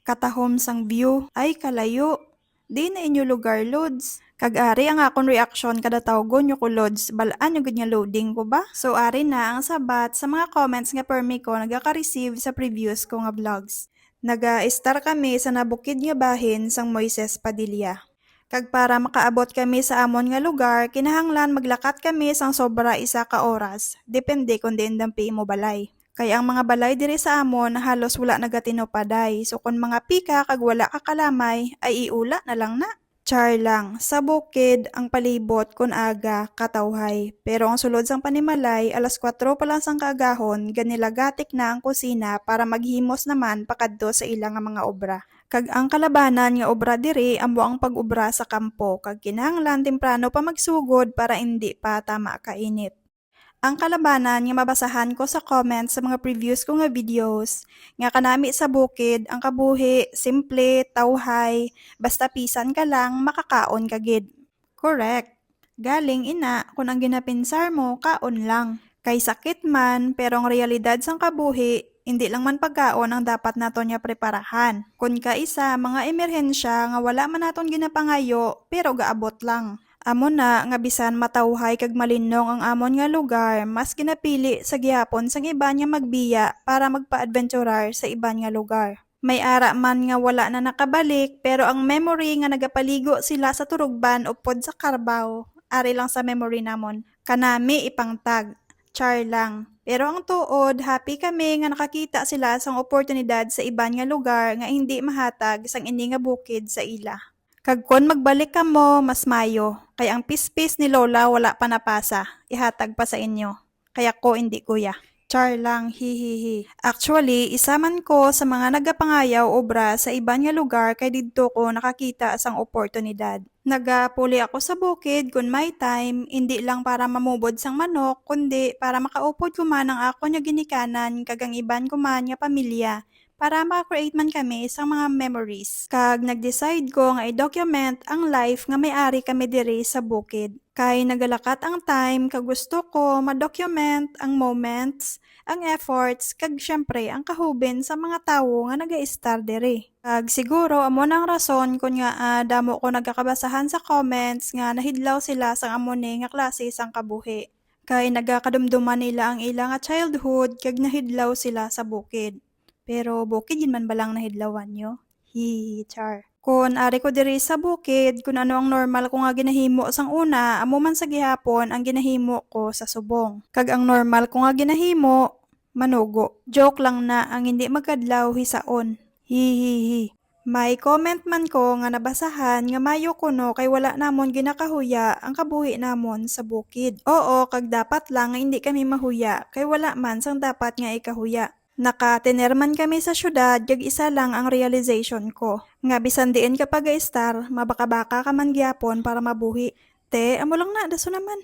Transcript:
Katahom sang view, ay kalayo. Di na inyo lugar, Lods. Kag-ari ang akong reaksyon kada tawgon nyo ko, Lods. Balaan nyo gud nga loading ko ba? So ari na ang sabat sa mga comments nga permi ko nagaka-receive sa previous ko nga vlogs. Naga-star kami sa nabukid nga bahin sang Moises Padilla. Kag para makaabot kami sa amon nga lugar, kinahanglan maglakat kami sang sobra isa ka oras. Depende kung diin dampi mo balay. Kaya ang mga balay diri sa amon halos wala nagatinopaday. So kung mga pika kag wala ka kalamay ay iula na lang na. Char lang, sa bukid ang palibot kun aga katawhay. Pero ang sulod sang panimalay, alas 4 pa lang sang kaagahon, ganilagatik na ang kusina para maghimos naman pakadto sa ilang nga mga obra. Kag ang kalabanan nga obra diri amo ang pag-obra sa kampo, kag kinahanglan temprano pa magsugod para hindi pa tama kainit. Ang kalabanan nga mabasahan ko sa comments sa mga previous ko nga videos, nga kanami sa bukid, ang kabuhi, simple, tawhay, basta pisan ka lang, makakaon ka gid. Correct. Galing ina, kung ang ginapinsar mo, kaon lang. Kay sakit man, pero ang realidad sang kabuhi, hindi lang man pagkaon ang dapat nato niya preparahan. Kun kaisa, mga emerhensya nga wala man naton ginapangayo, pero gaabot lang. Amon na nga bisan matawhay kag malinong ang amon nga lugar, mas ginapili sa gihapon sang iba nga magbiya para magpa-adventurar sa iban nga lugar. May ara man nga wala na nakabalik, pero ang memory nga nagapaligo sila sa turugban upod sa Carabao, ari lang sa memory namon. Kanami ipangtag, char lang. Pero ang tuod, happy kami nga nakakita sila sang oportunidad sa iban nga lugar nga hindi mahatag sang ini nga bukid sa ila. Kag kon magbalik ka mo, mas mayo. Kaya ang pispis ni Lola wala pa napasa. Ihatag pa sa inyo. Kaya ko hindi kuya. Char lang, hihihi. Actually, isa man ko sa mga nagapangayaw obra sa iban nga lugar kay didto ko nakakita sang oportunidad. Nagapuli ako sa bukid kun may time, hindi lang para mamubod sang manok, kundi para makaupod ko man ang ako nga ginikanan kag ang iban ko man nga pamilya para maka-create man kami sa mga memories. Kag nag-decide ko nga i-document ang life nga may-ari kami diri sa bukid. Kay nagalakat ang time, kag gusto ko ma-document ang moments, ang efforts, kag syempre ang kahubin sa mga tawo nga naga-star diri. Kag siguro amo nang rason kun nga damo ko nagkakabasahan sa comments nga nahidlaw sila sang amo ni nga klase sang kabuhi. Kay nagakadumduman nila ang ilang nga childhood kag nahidlaw sila sa bukid. Pero bukid yun man balang nahidlawan nyo? Hihi, char. Kung ari ko diri sa bukid, kung ano ang normal ko nga ginahimo sang una, amo man sa gihapon ang ginahimo ko sa subong. Kag ang normal ko nga ginahimo, manugo. Joke lang na ang hindi magkadlaw hisaon. Hihihi. May comment man ko nga nabasahan nga mayo kuno kay wala namon ginakahuya ang kabuhi namon sa bukid. Oo, kag dapat lang nga hindi kami mahuya kay wala man sang dapat nga ikahuya. Naka-tener kami sa syudad, yag isa lang ang realization ko. Nga bisan diin kapag star, mabaka-baka ka man gyapon para mabuhi. Te, amo lang na, daso naman.